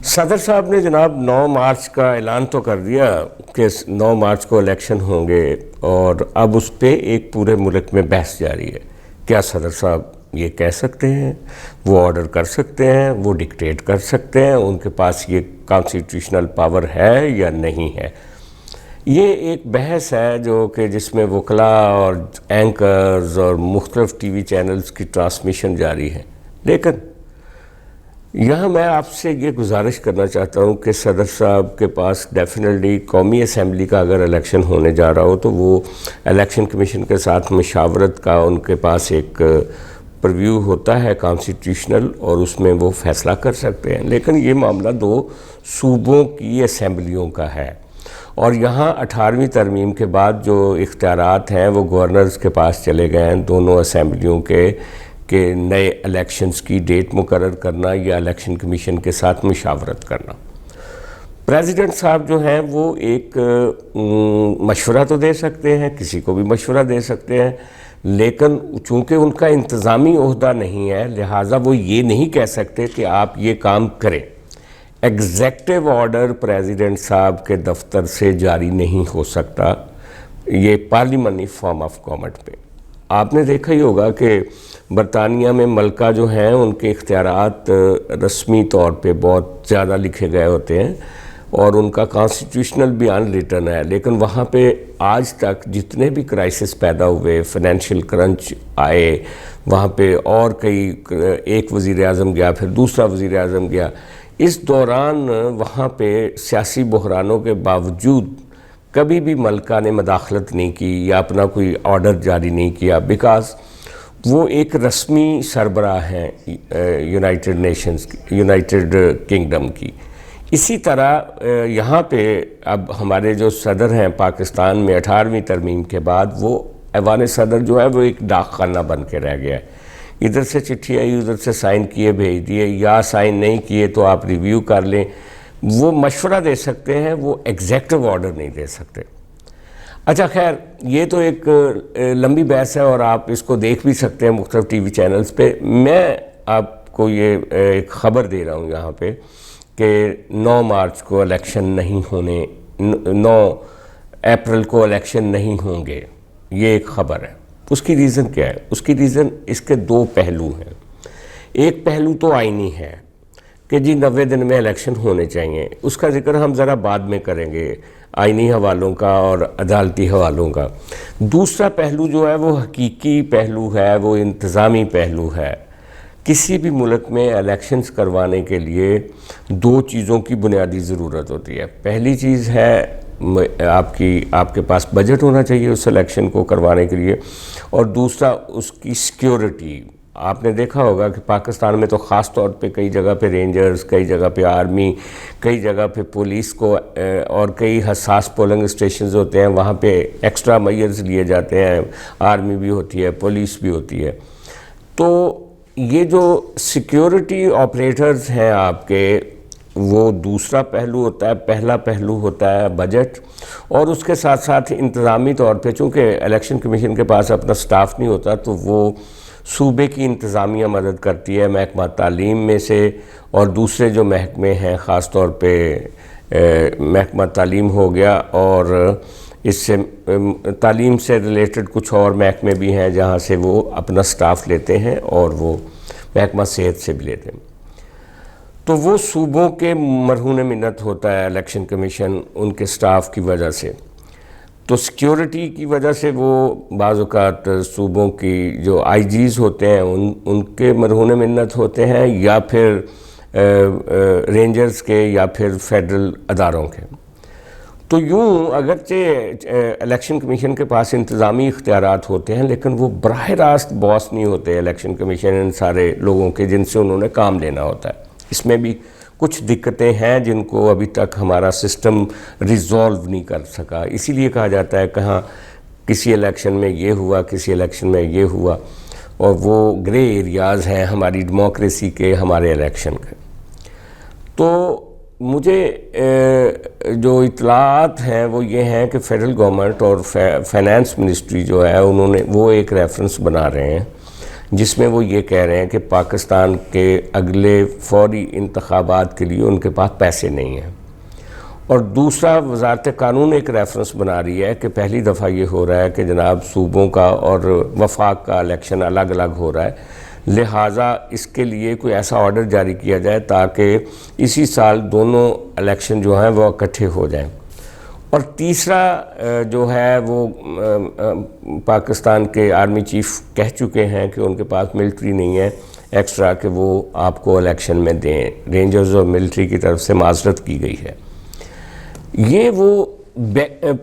सदर साहब ने जनाब 9 मार्च का ऐलान तो कर दिया कि 9 मार्च को इलेक्शन होंगे और अब उस पर एक पूरे मुल्क में बहस जारी है। क्या सदर साहब ये कह सकते हैं, वो ऑर्डर कर सकते हैं, वो डिक्टेट कर सकते हैं, उनके पास ये कॉन्स्टिट्यूशनल पावर है या नहीं है? ये एक बहस है जो कि जिसमें वकला और एंकर्स और मुख्तलिफ टीवी चैनल्स की ट्रांसमिशन जारी है। लेकिन यहाँ मैं आपसे ये गुजारिश करना चाहता हूँ कि सदर साहब के पास डेफिनेटली कौमी असम्बली का अगर इलेक्शन होने जा रहा हो तो वो इलेक्शन कमीशन के साथ मशावरत का उनके पास एक प्रीव्यू होता है कॉन्स्टिट्यूशनल, और उसमें वो फैसला कर सकते हैं। लेकिन ये मामला 2 सूबों की असम्बलियों का है और यहाँ 18वीं तरमीम के बाद जो इख्तियारात हैं वो गवर्नर्स के पास चले गए हैं दोनों असम्बलियों के नए इलेक्शंस की डेट मुकर्रर करना या इलेक्शन कमीशन के साथ मुशावरत करना। प्रेसिडेंट साहब जो हैं वो एक मशवरा तो दे सकते हैं, किसी को भी मशवरा दे सकते हैं, लेकिन चूँकि उनका इंतज़ामी ओहदा नहीं है लिहाजा वो ये नहीं कह सकते कि आप ये काम करें। एग्जेक्टिव ऑर्डर प्रेसिडेंट साहब के दफ्तर से जारी नहीं हो सकता ये पार्लियामेंट्री फॉर्म ऑफ गवर्नमेंट पे। आपने देखा ही होगा कि बरतानिया में मलका जो हैं उनके इख्तियारात रस्मी तौर पे बहुत ज़्यादा लिखे गए होते हैं और उनका कॉन्स्टिट्यूशनल भी अनरिटन है, लेकिन वहाँ पे आज तक जितने भी क्राइसिस पैदा हुए, फाइनेंशियल क्रंच आए वहाँ पे, और कई एक वज़ीर आज़म गया फिर दूसरा वज़ीर आज़म गया, इस दौरान वहाँ पे सियासी बहरानों के बावजूद कभी भी मलका ने मदाखलत नहीं की या अपना कोई ऑर्डर जारी नहीं किया, बिकॉज़ वो एक रस्मी सरबराह हैं यूनाइटेड किंगडम की। इसी तरह यहाँ पे अब हमारे जो सदर हैं पाकिस्तान में 18वीं तरमीम के बाद वो ऐवान सदर जो है वो एक डाक खाना बन के रह गया है। इधर से चिट्ठी आई, उधर से साइन किए भेज दिए, या साइन नहीं किए तो आप रिव्यू कर लें। वो मशवरा दे सकते हैं, वो एग्जेक्टिव ऑर्डर नहीं दे सकते। अच्छा खैर, ये तो एक लंबी बहस है और आप इसको देख भी सकते हैं मुख्तलिफ टीवी चैनल्स पे। मैं आपको ये एक ख़बर दे रहा हूँ यहाँ पे कि 9 मार्च को इलेक्शन नहीं होने, 9 अप्रैल को इलेक्शन नहीं होंगे, ये एक ख़बर है। उसकी रीज़न क्या है? उसकी रीज़न इसके 2 पहलू हैं। एक पहलू तो आईनी है कि जी 90 दिन में इलेक्शन होने चाहिए, उसका जिक्र हम ज़रा बाद में करेंगे, आईनी हवालों का और अदालती हवालों का। दूसरा पहलू जो है वो हकीकी पहलू है, वो इंतज़ामी पहलू है। किसी भी मुल्क में इलेक्शंस करवाने के लिए 2 चीज़ों की बुनियादी ज़रूरत होती है। पहली चीज़ है आपके पास बजट होना चाहिए उस इलेक्शन को करवाने के लिए, और दूसरा उसकी सिक्योरिटी। आपने देखा होगा कि पाकिस्तान में तो ख़ास तौर पे कई जगह पे रेंजर्स, कई जगह पे आर्मी, कई जगह पे पुलिस को, और कई हसास पोलिंग स्टेशंस होते हैं वहाँ पे एक्स्ट्रा मेजर्स लिए जाते हैं, आर्मी भी होती है, पुलिस भी होती है। तो ये जो सिक्योरिटी ऑपरेटर्स हैं आपके, वो दूसरा पहलू होता है। पहला पहलू होता है बजट, और उसके साथ साथ इंतज़ामी तौर पे चूँकि इलेक्शन कमीशन के पास अपना स्टाफ नहीं होता तो वो सूबे की इंतज़ामिया मदद करती है महकमा तालीम में से, और दूसरे जो महकमे हैं ख़ास तौर पे महकमा तालीम हो गया, और इससे तालीम से रिलेटेड कुछ और महकमे भी हैं जहाँ से वो अपना स्टाफ लेते हैं, और वो महकमा सेहत से भी लेते हैं। तो वो सूबों के मरहून मिन्नत होता है इलेक्शन कमीशन उनके स्टाफ की वजह से। तो सिक्योरिटी की वजह से वो बाज़ औक़ात सूबों की जो आईजीज़ होते हैं उनके मरहून मिन्नत होते हैं, या फिर रेंजर्स के, या फिर फेडरल अदारों के। तो यूँ अगरचे इलेक्शन कमीशन के पास इंतज़ामी इख्तियारात होते हैं, लेकिन वो बराह रास्त बॉस नहीं होते इलेक्शन कमीशन इन सारे लोगों के जिनसे उन्होंने काम लेना होता है। इसमें भी कुछ दिक्कतें हैं जिनको अभी तक हमारा सिस्टम रिज़ॉल्व नहीं कर सका। इसीलिए कहा जाता है कहाँ किसी इलेक्शन में ये हुआ, किसी इलेक्शन में ये हुआ, और वो ग्रे एरियाज़ हैं हमारी डेमोक्रेसी के, हमारे इलेक्शन के। तो मुझे जो इतलात हैं वो ये हैं कि फेडरल गवर्नमेंट और फाइनेंस मिनिस्ट्री जो है उन्होंने वो एक रेफरेंस बना रहे हैं जिसमें वो ये कह रहे हैं कि पाकिस्तान के अगले फौरी इंतखाबात के लिए उनके पास पैसे नहीं हैं। और दूसरा, वजारत कानून एक रेफरेंस बना रही है कि पहली दफ़ा ये हो रहा है कि जनाब सूबों का और वफाक का इलेक्शन अलग अलग हो रहा है, लिहाजा इसके लिए कोई ऐसा ऑर्डर जारी किया जाए ताकि इसी साल दोनों इलेक्शन जो हैं वो इकट्ठे हो जाएं। और तीसरा जो है वो पाकिस्तान के आर्मी चीफ कह चुके हैं कि उनके पास मिलिट्री नहीं है एक्स्ट्रा कि वो आपको इलेक्शन में दें। रेंजर्स और मिलिट्री की तरफ से माजरत की गई है। ये वो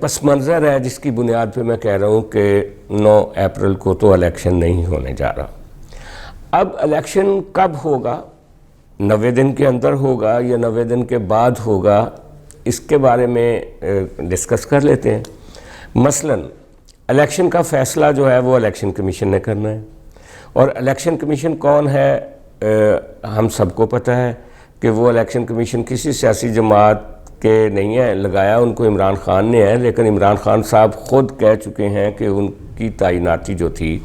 पस मंज़र है जिसकी बुनियाद पे मैं कह रहा हूँ कि 9 अप्रैल को तो इलेक्शन नहीं होने जा रहा। अब इलेक्शन कब होगा, 90 दिन के अंदर होगा या 90 दिन के बाद होगा, इसके बारे में डिस्कस कर लेते हैं। मसलन इलेक्शन का फ़ैसला जो है वो इलेक्शन कमीशन ने करना है, और इलेक्शन कमीशन कौन है हम सबको पता है कि वो इलेक्शन कमीशन किसी सियासी जमात के नहीं है, लगाया उनको इमरान खान ने है। लेकिन इमरान खान साहब ख़ुद कह चुके हैं कि उनकी तैनाती जो थी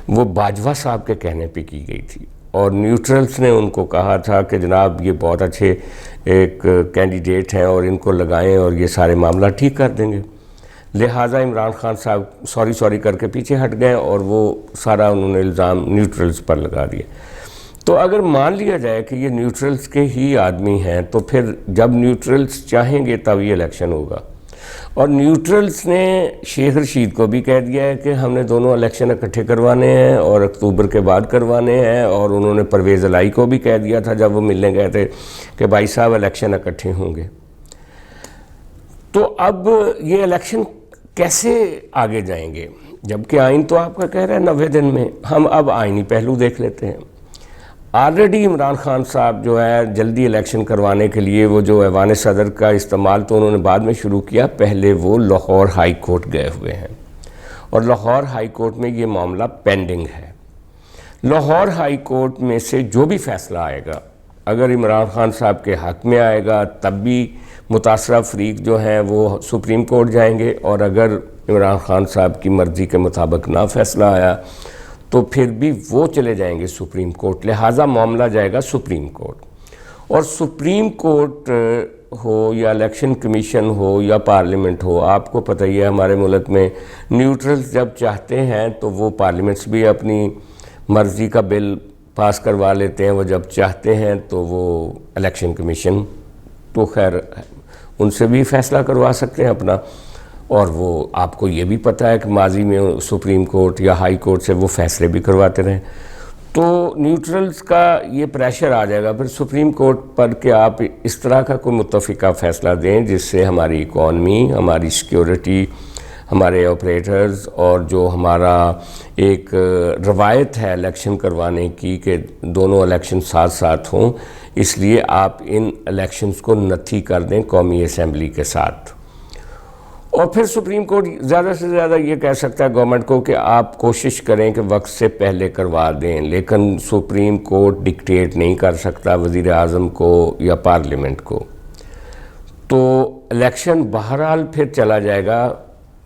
वो बाजवा साहब के कहने पे की गई थी, और न्यूट्रल्स ने उनको कहा था कि जनाब ये बहुत अच्छे एक कैंडिडेट हैं और इनको लगाएं और ये सारे मामला ठीक कर देंगे। लिहाजा इमरान खान साहब सॉरी करके पीछे हट गए और वो सारा उन्होंने इल्ज़ाम न्यूट्रल्स पर लगा दिया। तो अगर मान लिया जाए कि ये न्यूट्रल्स के ही आदमी हैं, तो फिर जब न्यूट्रल्स चाहेंगे तब ये इलेक्शन होगा। और न्यूट्रल्स ने शेख रशीद को भी कह दिया है कि हमने दोनों इलेक्शन इकट्ठे करवाने हैं और अक्टूबर के बाद करवाने हैं, और उन्होंने परवेज़ अलाई को भी कह दिया था जब वो मिलने गए थे कि भाई साहब इलेक्शन इकट्ठे होंगे। तो अब ये इलेक्शन कैसे आगे जाएंगे, जबकि आइन तो आपका कह रहा है 90 दिन में। हम अब आइनी पहलू देख लेते हैं। ऑलरेडी इमरान खान साहब जो है जल्दी इलेक्शन करवाने के लिए वो जो ऐवान सदर का इस्तेमाल तो उन्होंने बाद में शुरू किया, पहले वो लाहौर हाई कोर्ट गए हुए हैं, और लाहौर हाई कोर्ट में ये मामला पेंडिंग है। लाहौर हाई कोर्ट में से जो भी फ़ैसला आएगा, अगर इमरान खान साहब के हक़ में आएगा तब भी मुतासरा फरीक जो हैं वो सुप्रीम कोर्ट जाएंगे, और अगर इमरान खान साहब की मर्ज़ी के मुताबिक ना फ़ैसला आया तो फिर भी वो चले जाएंगे सुप्रीम कोर्ट। लिहाजा मामला जाएगा सुप्रीम कोर्ट। और सुप्रीम कोर्ट हो या इलेक्शन कमीशन हो या पार्लियामेंट हो, आपको पता ही है हमारे मुल्क में न्यूट्रल्स जब चाहते हैं तो वो पार्लियामेंट्स भी अपनी मर्ज़ी का बिल पास करवा लेते हैं, वो जब चाहते हैं तो वो इलेक्शन कमीशन तो खैर उनसे भी फ़ैसला करवा सकते हैं अपना। और वो आपको ये भी पता है कि माजी में सुप्रीम कोर्ट या हाई कोर्ट से वो फ़ैसले भी करवाते रहे। तो न्यूट्रल्स का ये प्रेशर आ जाएगा फिर सुप्रीम कोर्ट पर कि आप इस तरह का कोई मुत्तफ़िका फ़ैसला दें जिससे हमारी इकॉनमी, हमारी सिक्योरिटी, हमारे ऑपरेटर्स और जो हमारा एक रवायत है इलेक्शन करवाने की कि दोनों इलेक्शन साथ साथ हों, इसलिए आप इन इलेक्शंस को नथी कर दें कौमी असम्बली के साथ। और फिर सुप्रीम कोर्ट ज़्यादा से ज़्यादा ये कह सकता है गवर्नमेंट को कि आप कोशिश करें कि वक्त से पहले करवा दें, लेकिन सुप्रीम कोर्ट डिक्टेट नहीं कर सकता वज़ीर आज़म को या पार्लियामेंट को। तो इलेक्शन बहरहाल फिर चला जाएगा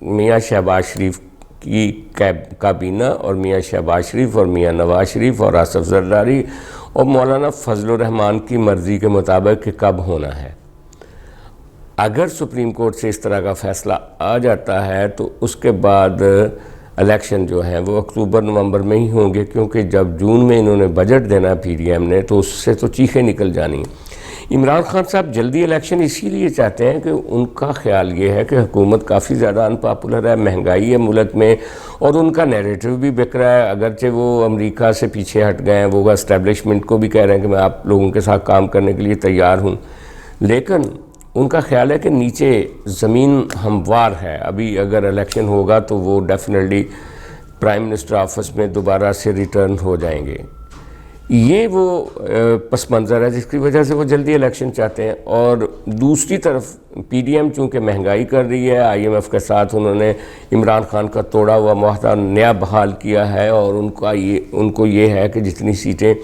मियाँ शहबाज शरीफ की काबीना और मियाँ शहबाज शरीफ और मियाँ नवाज शरीफ और आसफ जरदारी और मौलाना फजलुर रहमान की मर्ज़ी के मुताबिक कि कब होना है। अगर सुप्रीम कोर्ट से इस तरह का फ़ैसला आ जाता है तो उसके बाद इलेक्शन जो है वो अक्टूबर नवंबर में ही होंगे, क्योंकि जब जून में इन्होंने बजट देना पीडीएम ने तो उससे तो चीखें निकल जानी। इमरान खान साहब जल्दी इलेक्शन इसीलिए चाहते हैं कि उनका ख्याल ये है कि हुकूमत काफ़ी ज़्यादा अनपॉपुलर है, महंगाई है मुल्क में, और उनका नैरेटिव भी बिक रहा है। अगरचे वो अमेरिका से पीछे हट गए हैं, वो एस्टेब्लिशमेंट को भी कह रहे हैं कि मैं आप लोगों के साथ काम करने के लिए तैयार हूँ, लेकिन उनका ख्याल है कि नीचे ज़मीन हमवार है। अभी अगर इलेक्शन होगा तो वो डेफिनेटली प्राइम मिनिस्टर ऑफिस में दोबारा से रिटर्न हो जाएंगे। ये वो पस मंज़र है जिसकी वजह से वो जल्दी इलेक्शन चाहते हैं। और दूसरी तरफ पीडीएम चूँकि महंगाई कर रही है, आईएमएफ के साथ उन्होंने इमरान खान का तोड़ा हुआ मुआहदा नया बहाल किया है, और उनको ये है कि जितनी सीटें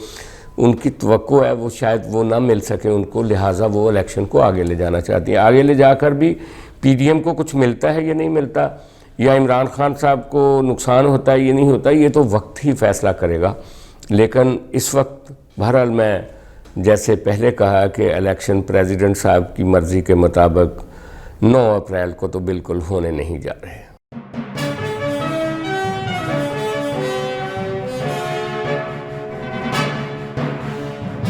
उनकी तवक्को है वो शायद वो ना मिल सके उनको, लिहाजा वो इलेक्शन को आगे ले जाना चाहती है। आगे ले जाकर भी पीडीएम को कुछ मिलता है या नहीं मिलता, या इमरान खान साहब को नुकसान होता है ये नहीं होता, ये तो वक्त ही फैसला करेगा। लेकिन इस वक्त बहरहाल मैं जैसे पहले कहा कि इलेक्शन प्रेसिडेंट साहब की मर्ज़ी के मुताबिक 9 अप्रैल को तो बिल्कुल होने नहीं जा रहे।